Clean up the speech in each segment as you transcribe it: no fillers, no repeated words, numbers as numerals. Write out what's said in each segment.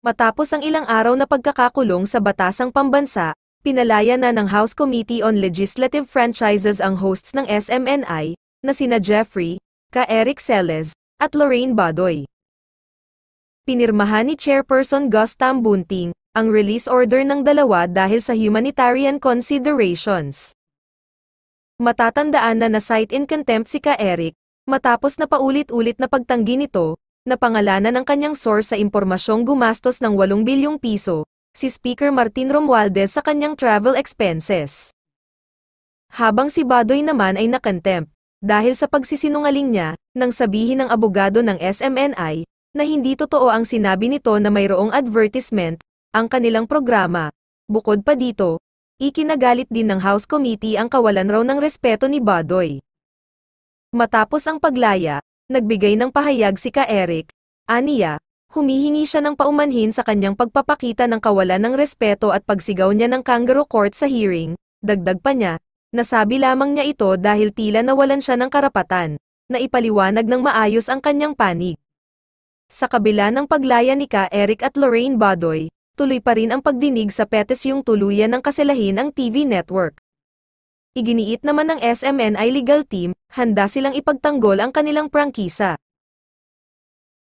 Matapos ang ilang araw na pagkakakulong sa batasang pambansa, pinalaya na ng House Committee on Legislative Franchises ang hosts ng SMNI, na sina Jeffrey, Eric Celes, at Lorraine Badoy. Pinirmahan ni Chairperson Gus Tambunting ang release order ng dalawa dahil sa humanitarian considerations. Matatandaan na na-cite in contempt si Eric, matapos na paulit-ulit na pagtanggi nito, na pangalanan ng kanyang source sa impormasyong gumastos ng 8 bilyong piso, si Speaker Martin Romualdez sa kanyang travel expenses. Habang si Badoy naman ay na-contempt, dahil sa pagsisinungaling niya, nang sabihin ng abogado ng SMNI, na hindi totoo ang sinabi nito na mayroong advertisement, ang kanilang programa. Bukod pa dito, ikinagalit din ng House Committee ang kawalan raw ng respeto ni Badoy. Matapos ang paglaya, nagbigay ng pahayag si Eric, aniya, humihingi siya ng paumanhin sa kanyang pagpapakita ng kawalan ng respeto at pagsigaw niya ng kangaroo court sa hearing, dagdag pa niya, nasabi lamang niya ito dahil tila nawalan siya ng karapatan, na ipaliwanag ng maayos ang kanyang panig. Sa kabila ng paglaya ni Eric at Lorraine Badoy, tuloy pa rin ang pagdinig sa petisyong tuluyan ng kasalahin ang TV network. Iginiit naman ng SMNI legal team, handa silang ipagtanggol ang kanilang prangkisa.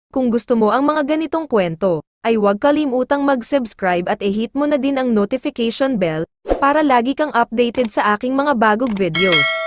Kung gusto mo ang mga ganitong kwento, ay huwag kalimutang mag-subscribe at i-hit mo na din ang notification bell, para lagi kang updated sa aking mga bagong videos.